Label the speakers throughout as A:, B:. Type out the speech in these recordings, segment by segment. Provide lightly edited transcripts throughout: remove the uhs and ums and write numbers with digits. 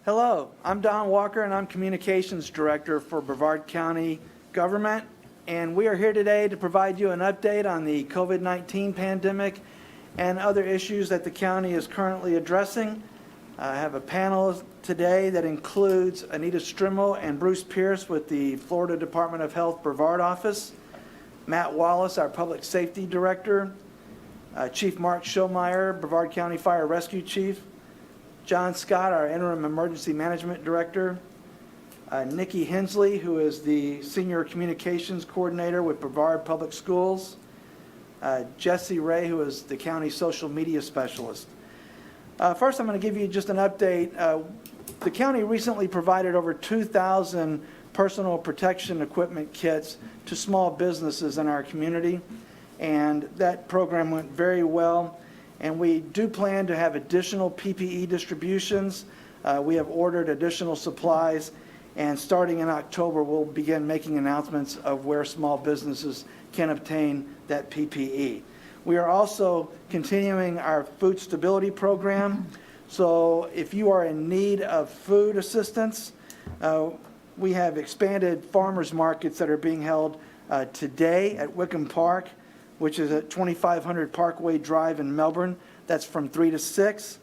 A: Hello, I'm Don Walker and I'm Communications Director for Brevard County Government, and we are here today to provide you an update on the COVID-19 pandemic and other issues that the county is currently addressing. I have a panel today that includes Anita Strimmel and Bruce Pierce with the Florida Department of Health Brevard office, Matt Wallace, our Public Safety Director, Chief Mark Schomeyer, Brevard County Fire Rescue Chief, John Scott, our Interim Emergency Management Director, Nikki Hensley, who is the Senior Communications Coordinator with Brevard Public Schools, Jesse Ray, who is the County Social Media Specialist. First, I'm going to give you just an update. The county recently provided over 2,000 personal protection equipment kits to small businesses in our community, and that program went very well. And we do plan to have additional PPE distributions. We have ordered additional supplies, and starting in October, we'll begin making announcements of where small businesses can obtain that PPE. We are also continuing our food stability program. So if you are in need of food assistance, we have expanded farmers markets that are being held today at Wickham Park, which is at 2500 Parkway Drive in Melbourne. That's from 3 to 6.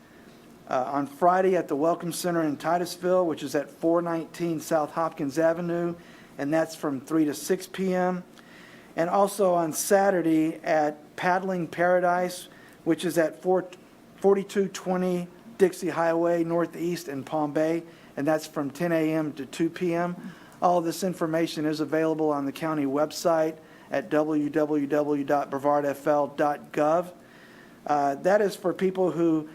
A: On Friday at the Welcome Center in Titusville, which is at 419 South Hopkins Avenue, and that's from 3 to 6 p.m. And also on Saturday at Paddling Paradise, which is at 4220 Dixie Highway Northeast in Palm Bay, and that's from 10 a.m. to 2 p.m. All of this information is available on the county website at www.brevardfl.gov. That is for people who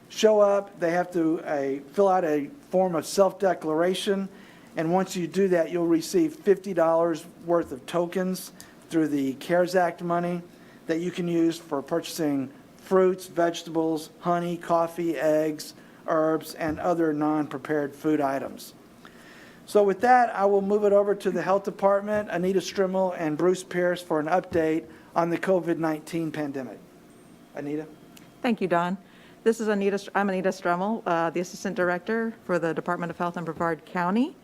A: show up. They have to fill out a form of self-declaration, and once you do that, you'll receive $50 worth of tokens through the CARES Act money that you can use for purchasing fruits, vegetables, honey, coffee, eggs, herbs, and other non-prepared food items. So with that, I will move it over to the Health Department, Anita Strimmel and Bruce Pierce, for an update on the COVID-19 pandemic. Anita?
B: Thank you, Don. I'm Anita Strimmel, the Assistant Director for the Department of Health in Brevard County.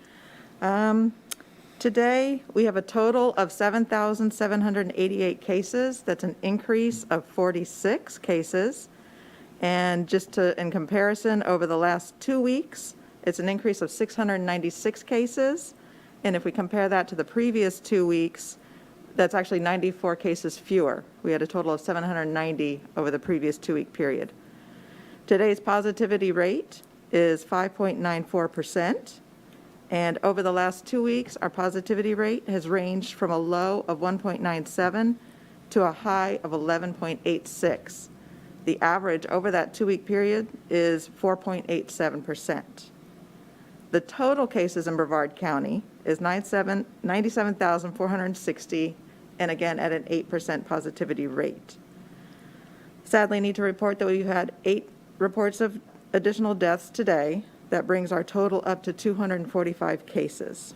B: Today, we have a total of 7,788 cases. That's an increase of 46 cases. And just in comparison, over the last 2 weeks, it's an increase of 696 cases. And if we compare that to the previous 2 weeks, that's actually 94 cases fewer. We had a total of 790 over the previous 2-week period. Today's positivity rate is 5.94%. And over the last 2 weeks, our positivity rate has ranged from a low of 1.97 to a high of 11.86. The average over that 2-week period is 4.87%. The total cases in Brevard County is 97,460, and again at an 8% positivity rate. Sadly, I need to report that we've had 8 reports of additional deaths today. That brings our total up to 245 cases.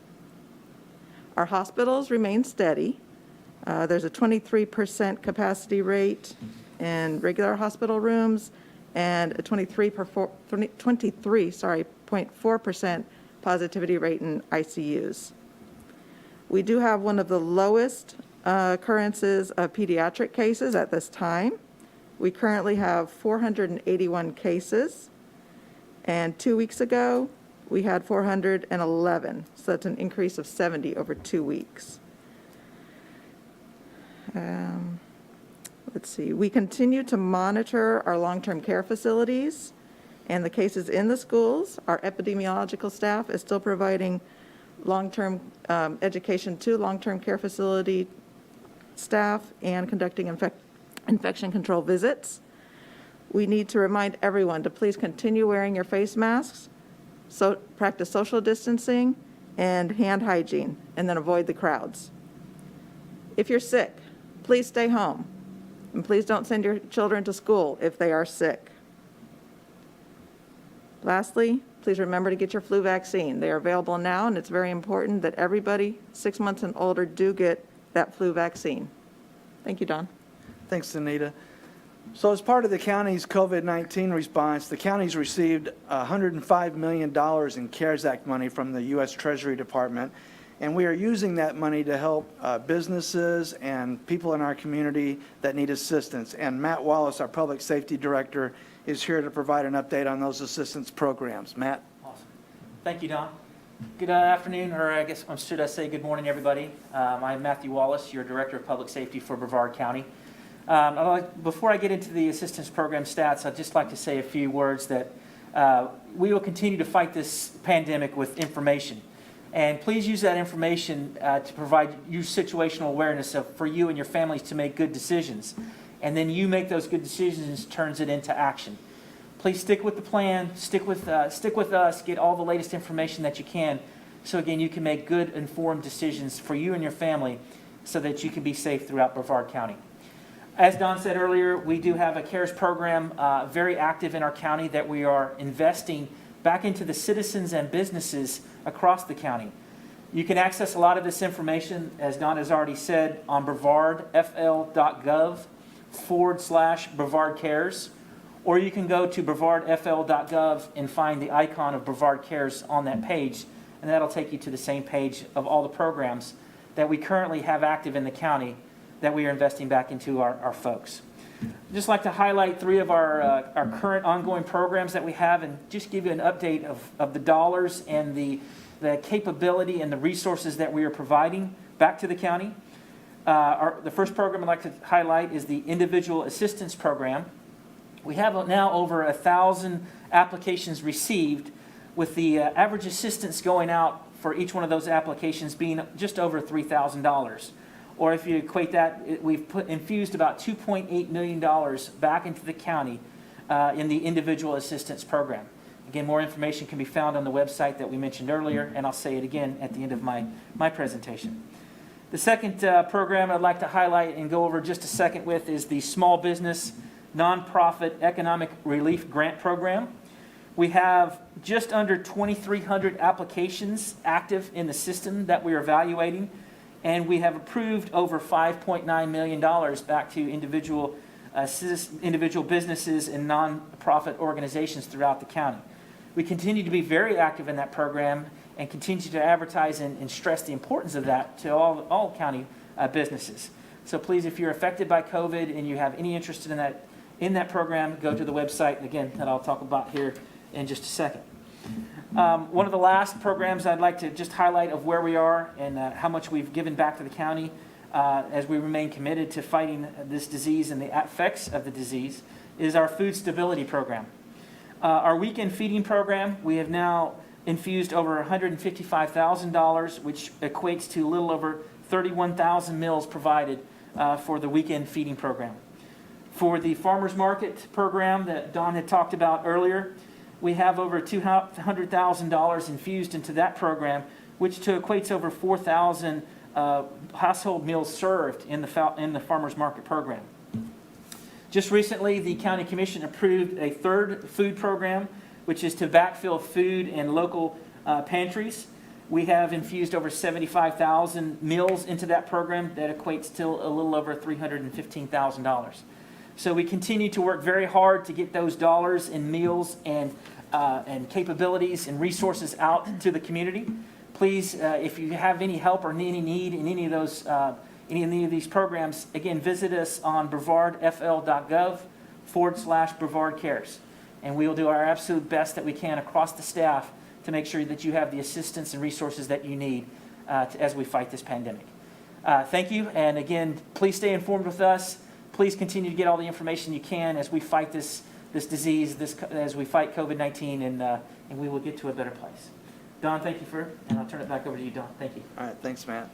B: Our hospitals remain steady. There's a 23% capacity rate in regular hospital rooms and a 23.4% positivity rate in ICUs. We do have one of the lowest occurrences of pediatric cases at this time. We currently have 481 cases, and 2 weeks ago we had 411, so that's an increase of 70 over 2 weeks. Let's see, we continue to monitor our long-term care facilities and the cases in the schools. Our epidemiological staff is still providing long-term education to long-term care facility staff and conducting infection control visits. We need to remind everyone to please continue wearing your face masks, practice social distancing and hand hygiene, and then avoid the crowds. If you're sick, please stay home. And please don't send your children to school if they are sick. Lastly, please remember to get your flu vaccine. They are available now, and it's very important that everybody 6 months and older do get that flu vaccine. Thank you, Don.
A: Thanks, Anita. So as part of the county's COVID-19 response, the county's received $105 million in CARES Act money from the U.S. Treasury Department, and we are using that money to help businesses and people in our community that need assistance. And Matt Wallace, our Public Safety Director, is here to provide an update on those assistance programs. Matt?
C: Awesome. Thank you, Don. Good afternoon, or I guess, should I say good morning, everybody. I'm Matthew Wallace, your Director of Public Safety for Brevard County. Before I get into the assistance program stats, I'd just like to say a few words that we will continue to fight this pandemic with information. And please use that information to provide you situational awareness for you and your families to make good decisions. And then you make those good decisions and turns it into action. Please stick with the plan, stick with us, get all the latest information that you can, so again, you can make good, informed decisions for you and your family so that you can be safe throughout Brevard County. As Don said earlier, we do have a CARES program very active in our county that we are investing back into the citizens and businesses across the county. You can access a lot of this information, as Don has already said, on brevardfl.gov/Brevard Cares, or you can go to brevardfl.gov and find the icon of Brevard Cares on that page, and that'll take you to the same page of all the programs that we currently have active in the county that we are investing back into our folks. I'd just like to highlight three of our current ongoing programs that we have and just give you an update of the dollars and the capability and the resources that we are providing back to the county. The first program I'd like to highlight is the Individual Assistance Program. We have now over 1,000 applications received, with the average assistance going out for each one of those applications being just over $3,000. Or if you equate that, we've infused about $2.8 million back into the county in the Individual Assistance Program. Again, more information can be found on the website that we mentioned earlier, and I'll say it again at the end of my presentation. The second program I'd like to highlight and go over just a second with is the Small Business Nonprofit Economic Relief Grant Program. We have just under 2,300 applications active in the system that we are evaluating, and we have approved over $5.9 million back to individual businesses and nonprofit organizations throughout the county. We continue to be very active in that program and continue to advertise and stress the importance of that to all county businesses. So please, if you're affected by COVID and you have any interest in that program, go to the website, and again, that I'll talk about here in just a second. One of the last programs I'd like to just highlight of where we are and how much we've given back to the county as we remain committed to fighting this disease and the effects of the disease is our Food Stability Program. Our weekend feeding program, we have now infused over $155,000, which equates to a little over 31,000 meals provided for the weekend feeding program. For the Farmers Market program that Don had talked about earlier, we have over $200,000 infused into that program, which equates over 4,000 household meals served in the Farmers Market program. Just recently, the County Commission approved a third food program, which is to backfill food in local pantries. We have infused over 75,000 meals into that program. That equates to a little over $315,000. So we continue to work very hard to get those dollars in meals and capabilities and resources out to the community. Please, if you have any help or any need in any of these programs, again, visit us on brevardfl.gov/Brevard Cares. And we will do our absolute best that we can across the staff to make sure that you have the assistance and resources that you need as we fight this pandemic. Thank you, and again, please stay informed with us. Please continue to get all the information you can as we fight this disease, as we fight COVID-19, and we will get to a better place. Don, thank you and I'll turn it back over to you, Don. Thank you.
A: All right, thanks, Matt.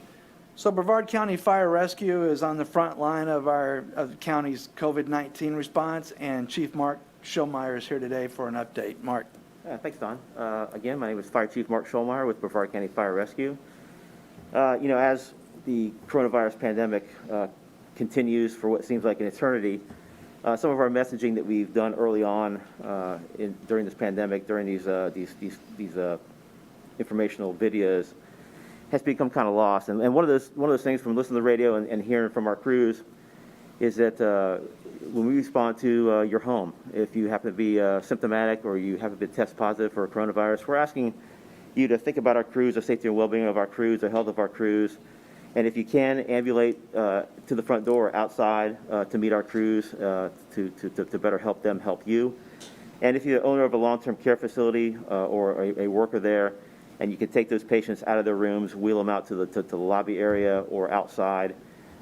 A: So Brevard County Fire Rescue is on the front line of the county's COVID-19 response, and Chief Mark Schulmeyer is here today for an update. Mark.
D: Thanks, Don. Again, my name is Fire Chief Mark Schulmeyer with Brevard County Fire Rescue. As the coronavirus pandemic continues for what seems like an eternity, some of our messaging that we've done early on during this pandemic, during these informational videos, has become kind of lost. And one of those things from listening to the radio and hearing from our crews is that when we respond to your home, if you happen to be symptomatic or you happen to test positive for coronavirus, we're asking you to think about our crews, the safety and well-being of our crews, the health of our crews, and if you can, ambulate to the front door outside to meet our crews to better help them help you. And if you're the owner of a long-term care facility or a worker there, and you can take those patients out of their rooms, wheel them out to the lobby area or outside,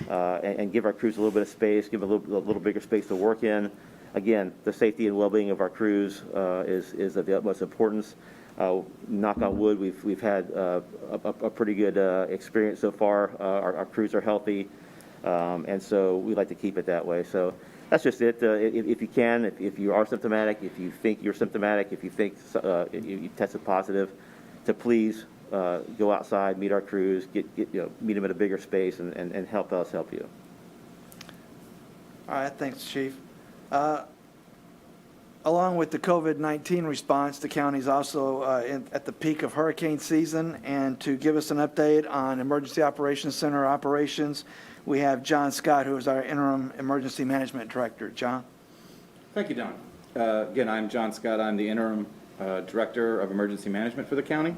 D: and give our crews a little bit of space, give them a little bigger space to work in. Again, the safety and well-being of our crews is of the utmost importance. Knock on wood, we've had a pretty good experience so far. Our crews are healthy, and so we like to keep it that way. So that's just it. If you can, if you are symptomatic, if you think you're symptomatic, if you think you tested positive, to please go outside, meet our crews, meet them at a bigger space, and help us help you.
A: All right, thanks, Chief. Along with the COVID-19 response, the county is also at the peak of hurricane season, and to give us an update on Emergency Operations Center operations, we have John Scott, who is our interim Emergency Management Director. John?
E: Thank you, Don. Again, I'm John Scott. I'm the interim Director of Emergency Management for the county.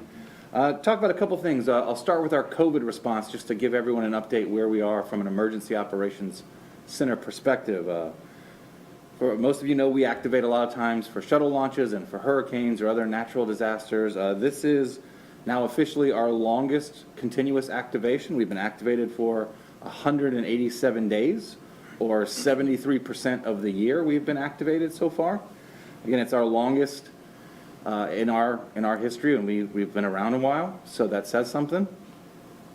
E: Talk about a couple things. I'll start with our COVID response, just to give everyone an update where we are from an Emergency Operations Center perspective. For most of you know, we activate a lot of times for shuttle launches and for hurricanes or other natural disasters. This is now officially our longest continuous activation. We've been activated for 187 days, or 73% of the year we've been activated so far. Again, it's our longest in our history, and we've been around a while, so that says something.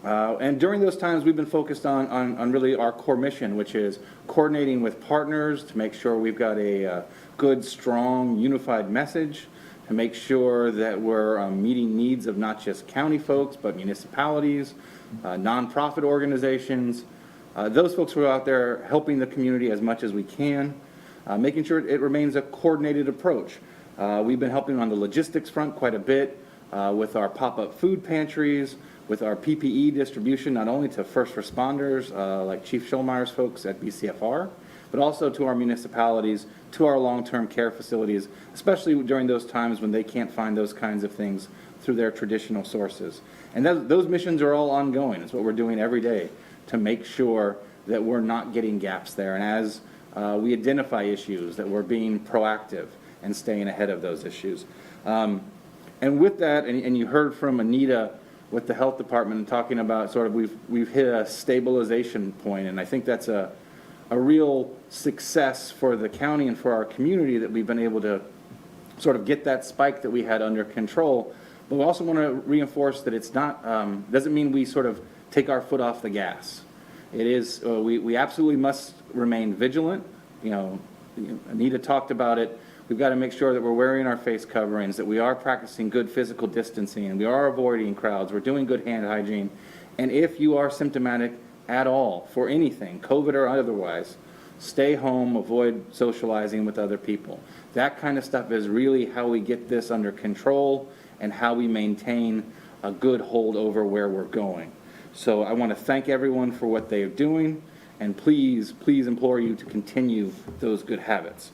E: And during those times, we've been focused on really our core mission, which is coordinating with partners to make sure we've got a good, strong, unified message, to make sure that we're meeting needs of not just county folks, but municipalities, nonprofit organizations, those folks who are out there helping the community as much as we can, making sure it remains a coordinated approach. We've been helping on the logistics front quite a bit with our pop-up food pantries, with our PPE distribution, not only to first responders like Chief Schulmeier's folks at BCFR, but also to our municipalities, to our long-term care facilities, especially during those times when they can't find those kinds of things through their traditional sources. And those missions are all ongoing. It's what we're doing every day to make sure that we're not getting gaps there. And as we identify issues, that we're being proactive and staying ahead of those issues. And with that, and you heard from Anita with the health department talking about sort of we've hit a stabilization point, and I think that's a real success for the county and for our community that we've been able to sort of get that spike that we had under control. But we also want to reinforce that it's not doesn't mean we sort of take our foot off the gas. It is we absolutely must remain vigilant. Anita talked about it. We've got to make sure that we're wearing our face coverings, that we are practicing good physical distancing, and we are avoiding crowds. We're doing good hand hygiene. And if you are symptomatic at all for anything, COVID or otherwise, stay home, avoid socializing with other people. That kind of stuff is really how we get this under control and how we maintain a good hold over where we're going. So I want to thank everyone for what they are doing, and please implore you to continue those good habits.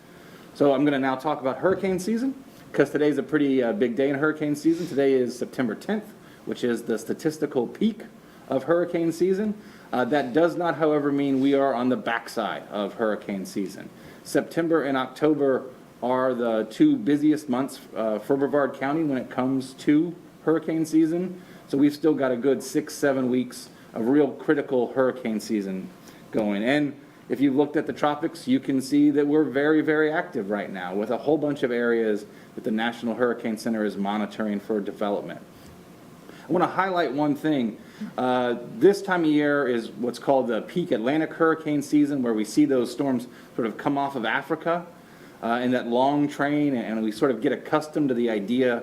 E: So I'm going to now talk about hurricane season, because today's a pretty big day in hurricane season. Today is September 10th, which is the statistical peak of hurricane season. That does not, however, mean we are on the backside of hurricane season. September and October are the two busiest months for Brevard County when it comes to hurricane season. So we've still got a good 6-7 weeks of real critical hurricane season going. And if you've looked at the tropics, you can see that we're very, very active right now with a whole bunch of areas that the National Hurricane Center is monitoring for development. I want to highlight one thing. This time of year is what's called the peak Atlantic hurricane season, where we see those storms sort of come off of Africa in that long train, and we sort of get accustomed to the idea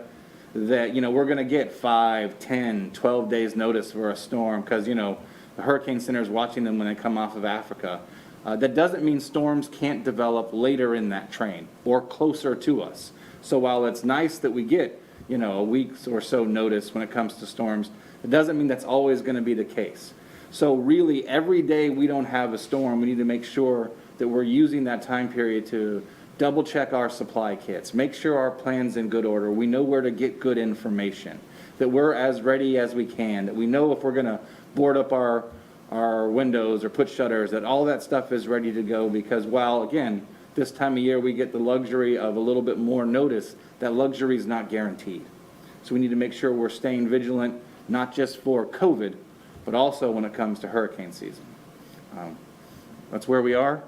E: that, we're going to get 5, 10, 12 days notice for a storm because, the Hurricane Center is watching them when they come off of Africa. That doesn't mean storms can't develop later in that train or closer to us. So while it's nice that we get, a week or so notice when it comes to storms, it doesn't mean that's always going to be the case. So really, every day we don't have a storm, we need to make sure that we're using that time period to double check our supply kits, make sure our plan's in good order, we know where to get good information, that we're as ready as we can, that we know if we're gonna board up our windows or put shutters, that all that stuff is ready to go, because while, again, this time of year we get the luxury of a little bit more notice, that luxury is not guaranteed. So we need to make sure we're staying vigilant, not just for COVID, but also when it comes to hurricane season. That's where we are.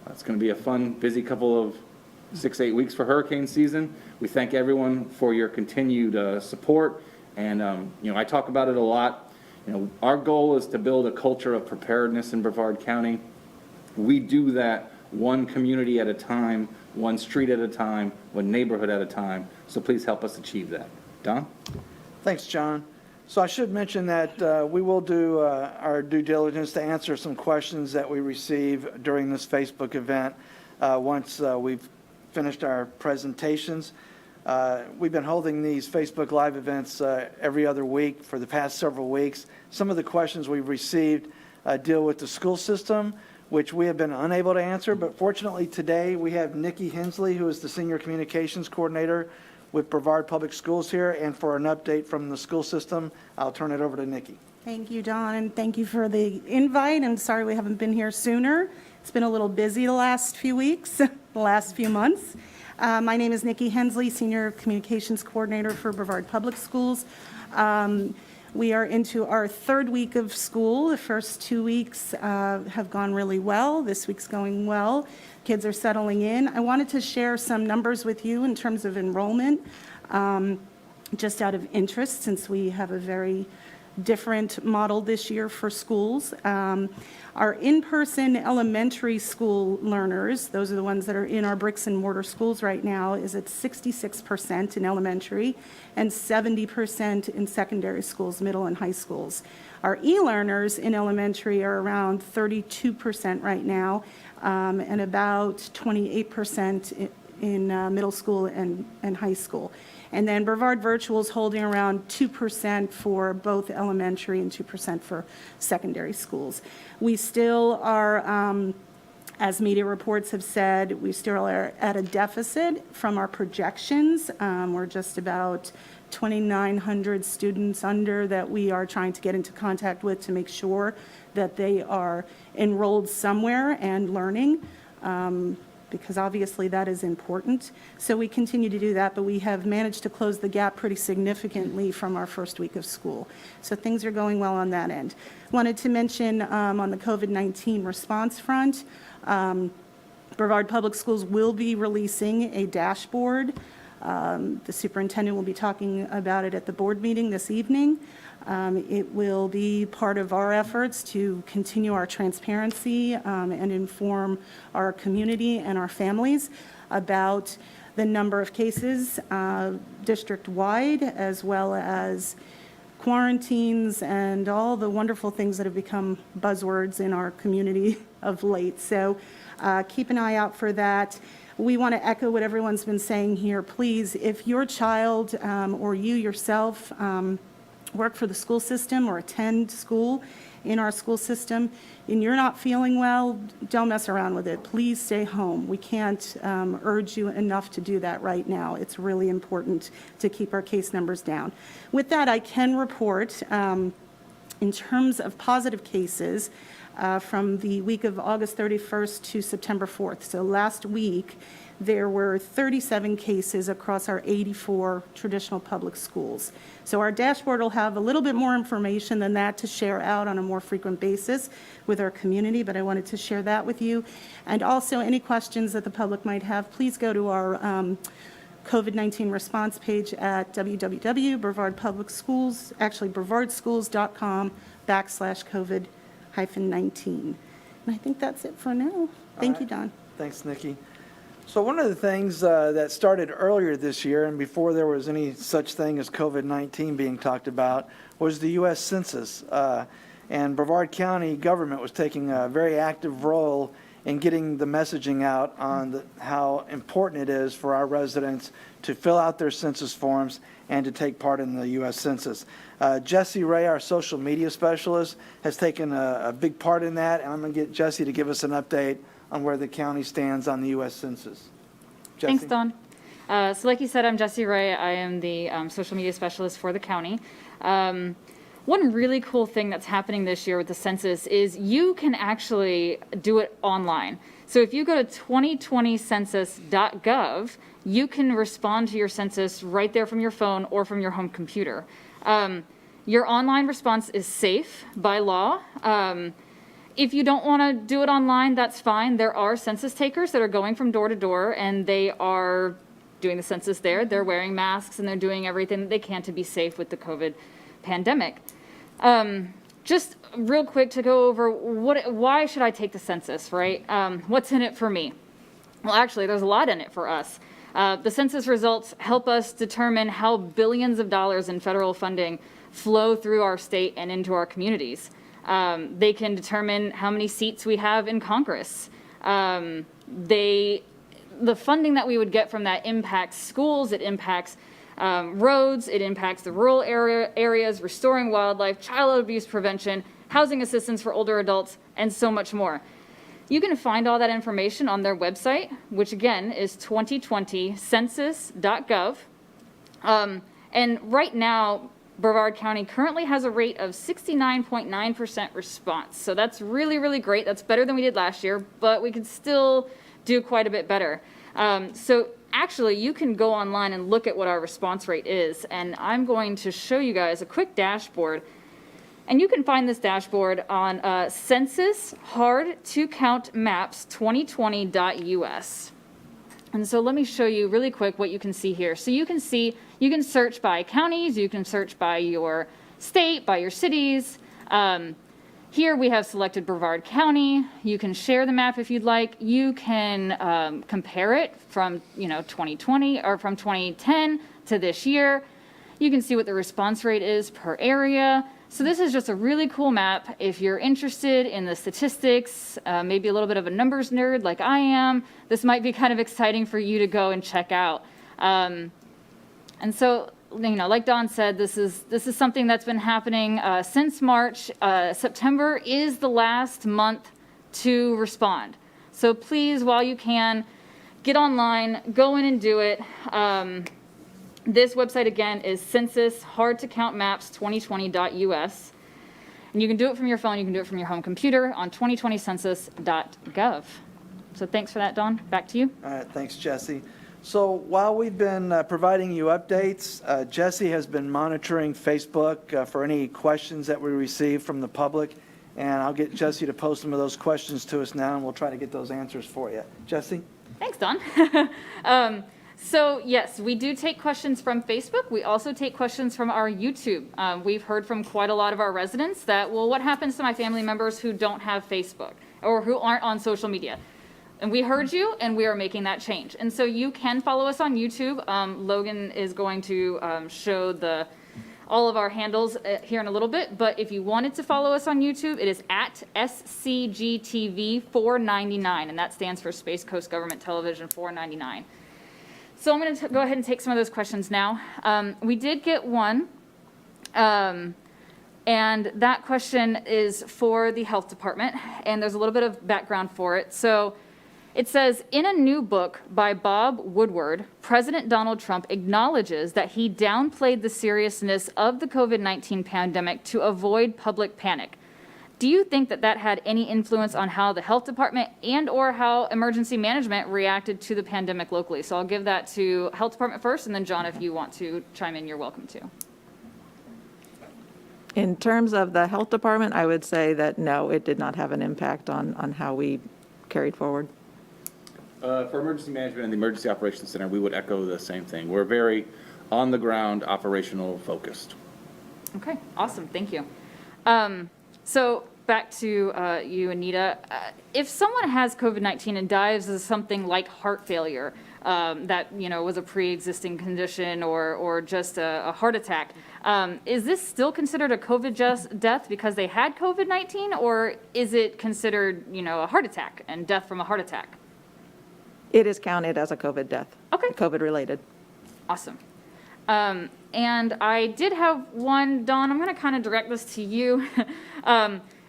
E: It's going to be a fun, busy couple of 6-8 weeks for hurricane season. We thank everyone for your continued support, and I talk about it a lot. Our goal is to build a culture of preparedness in Brevard County. We do that one community at a time, one street at a time, one neighborhood at a time. So please help us achieve that. Don?
A: Thanks, John. So I should mention that we will do our due diligence to answer some questions that we receive during this Facebook event once we've finished our presentations. We've been holding these Facebook Live events every other week for the past several weeks. Some of the questions we've received deal with the school system, which we have been unable to answer, but fortunately today we have Nikki Hensley, who is the Senior Communications Coordinator with Brevard Public Schools here, and for an update from the school system, I'll turn it over to Nikki.
F: Thank you, Don, and thank you for the invite. I'm sorry we haven't been here sooner. It's been a little busy the last few weeks, the last few months. My name is Nikki Hensley, Senior Communications Coordinator for Brevard Public Schools. We are into our third week of school. The first 2 weeks have gone really well. This week's going well. Kids are settling in. I wanted to share some numbers with you in terms of enrollment, just out of interest, since we have a very different model this year for schools. Our in-person elementary school learners, those are the ones that are in our bricks and mortar schools right now, is at 66% in elementary and 70% in secondary schools, middle and high schools. Our e-learners in elementary are around 32% right now, and about 28% in middle school and high school. And then Brevard Virtual is holding around 2% for both elementary and 2% for secondary schools. We still are, as media reports have said, we still are at a deficit from our projections. We're just about 2,900 students under that we are trying to get into contact with to make sure that they are enrolled somewhere and learning. Because obviously that is important. So we continue to do that, but we have managed to close the gap pretty significantly from our first week of school. So things are going well on that end. Wanted to mention on the COVID-19 response front, Brevard Public Schools will be releasing a dashboard. The superintendent will be talking about it at the board meeting this evening. It will be part of our efforts to continue our transparency and inform our community and our families about the number of cases district-wide, as well as quarantines and all the wonderful things that have become buzzwords in our community of late. So keep an eye out for that. We want to echo what everyone's been saying here. Please, if your child or you yourself work for the school system or attend school in our school system and you're not feeling well, don't mess around with it. Please stay home. We can't urge you enough to do that right now. It's really important to keep our case numbers down. With that, I can report in terms of positive cases from the week of August 31st to September 4th. So last week, there were 37 cases across our 84 traditional public schools. So our dashboard will have a little bit more information than that to share out on a more frequent basis with our community, but I wanted to share that with you. And also any questions that the public might have, please go to our COVID-19 response page at www.brevardpublicschools, actually brevardschools.com/COVID-19. And I think that's it for now. Thank you, Don.
A: Thanks, Nikki. So one of the things that started earlier this year, and before there was any such thing as COVID-19 being talked about, was the U.S. Census. And Brevard County government was taking a very active role in getting the messaging out on how important it is for our residents to fill out their census forms and to take part in the U.S. Census. Jesse Ray, our social media specialist, has taken a big part in that, and I'm going to get Jesse to give us an update on where the county stands on the U.S. Census. Jesse?
G: Thanks, Don. So like you said, I'm Jessie Ray. I am the social media specialist for the county. One really cool thing that's happening this year with the census is you can actually do it online. So if you go to 2020census.gov, you can respond to your census right there from your phone or from your home computer. Your online response is safe by law. If you don't want to do it online, that's fine. There are census takers that are going from door to door, and they are doing the census there. They're wearing masks, and they're doing everything that they can to be safe with the COVID pandemic. Just real quick to go over why should I take the census, right? What's in it for me? Well, actually, there's a lot in it for us. The census results help us determine how billions of dollars in federal funding flow through our state and into our communities. They can determine how many seats we have in Congress. The funding that we would get from that impacts schools, it impacts roads, it impacts the rural areas, restoring wildlife, child abuse prevention, housing assistance for older adults, and so much more. You can find all that information on their website, which again is 2020census.gov. And right now, Brevard County currently has a rate of 69.9% response. So that's really, really great. That's better than we did last year, but we could still do quite a bit better. So actually, you can go online and look at what our response rate is. And I'm going to show you guys a quick dashboard. And you can find this dashboard on Census Hard to Count Maps 2020.us. And so let me show you really quick what you can see here. So you can see, you can search by counties, you can search by your state, by your cities. Here we have selected Brevard County. You can share the map if you'd like. You can compare it from 2020 or from 2010 to this year. You can see what the response rate is per area. So this is just a really cool map. If you're interested in the statistics, maybe a little bit of a numbers nerd like I am, this might be kind of exciting for you to go and check out. And so, like Don said, this is something that's been happening since March. September is the last month to respond. So please, while you can, get online, go in and do it. This website, again, is Census Hard to Count Maps 2020.us. And you can do it from your phone. You can do it from your home computer on 2020census.gov. So thanks for that, Don. Back to you.
A: All right, thanks, Jesse. So while we've been providing you updates, Jesse has been monitoring Facebook for any questions that we receive from the public. And I'll get Jesse to post some of those questions to us now, and we'll try to get those answers for you. Jesse?
G: Thanks, Don. So yes, we do take questions from Facebook. We also take questions from our YouTube. We've heard from quite a lot of our residents that, well, what happens to my family members who don't have Facebook or who aren't on social media? And we heard you, and we are making that change. And so you can follow us on YouTube. Logan is going to show all of our handles here in a little bit. But if you wanted to follow us on YouTube, it is at SCGTV 499, and that stands for Space Coast Government Television 499. So I'm going to go ahead and take some of those questions now. We did get one, and that question is for the health department, and there's a little bit of background for it. So it says, in a new book by Bob Woodward, President Donald Trump acknowledges that he downplayed the seriousness of the COVID-19 pandemic to avoid public panic. Do you think that that had any influence on how the health department and or how emergency management reacted to the pandemic locally? So I'll give that to health department first, and then John, if you want to chime in, you're welcome to.
B: In terms of the health department, I would say that no, it did not have an impact on how we carried forward.
E: For emergency management and the Emergency Operations Center, we would echo the same thing. We're very on-the-ground, operational focused.
G: Okay, awesome, thank you. So back to you, Anita. If someone has COVID-19 and dies of something like heart failure, that, was a pre-existing condition or just a heart attack, is this still considered a COVID death because they had COVID-19, or is it considered, a heart attack and death from a heart attack?
B: It is counted as a COVID death.
G: Okay.
B: COVID-related.
G: Awesome. And I did have one, Dawn, I'm going to kind of direct this to you.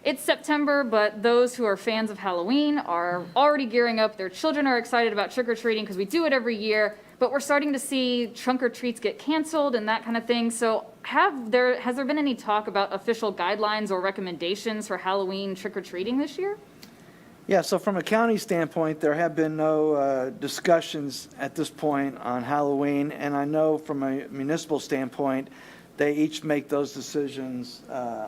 G: It's September, but those who are fans of Halloween are already gearing up. Their children are excited about trick-or-treating because we do it every year, but we're starting to see trunk-or-treats get canceled and that kind of thing. So has there been any talk about official guidelines or recommendations for Halloween trick-or-treating this year?
A: Yeah, so from a county standpoint, there have been no discussions at this point on Halloween, and I know from a municipal standpoint, they each make those decisions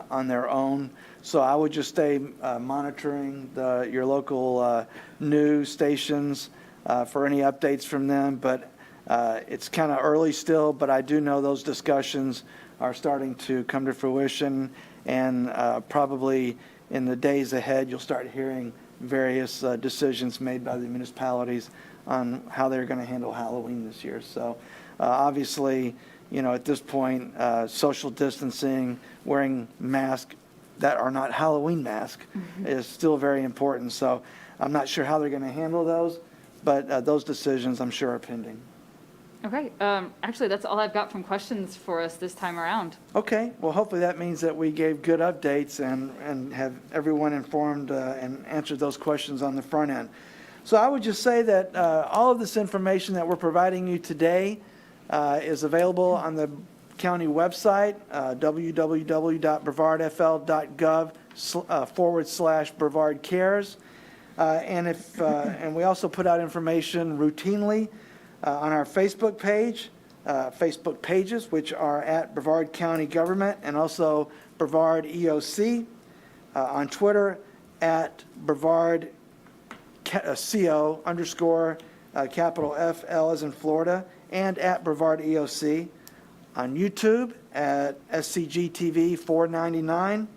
A: on their own. So I would just stay monitoring your local news stations for any updates from them, but it's kind of early still, but I do know those discussions are starting to come to fruition, and probably in the days ahead, you'll start hearing various decisions made by the municipalities on how they're going to handle Halloween this year. So obviously, at this point, social distancing, wearing masks that are not Halloween masks is still very important. So I'm not sure how they're going to handle those, but those decisions I'm sure are pending.
G: Okay. Actually, that's all I've got from questions for us this time around.
A: Okay, well, hopefully that means that we gave good updates and have everyone informed and answered those questions on the front end. So I would just say that all of this information that we're providing you today is available on the county website, www.brevardfl.gov/Brevard Cares. And we also put out information routinely on our Facebook pages, which are at Brevard County Government and also Brevard EOC, on Twitter at Brevard CO _ capital FL as in Florida, and at Brevard EOC, on YouTube at SCGTV 499,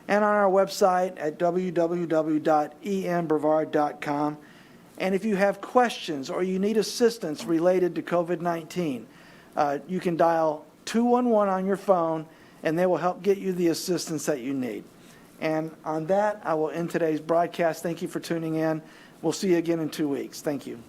A: and on our website at www.embrevard.com. And if you have questions or you need assistance related to COVID-19, you can dial 211 on your phone, and they will help get you the assistance that you need. And on that, I will end today's broadcast. Thank you for tuning in. We'll see you again in 2 weeks. Thank you.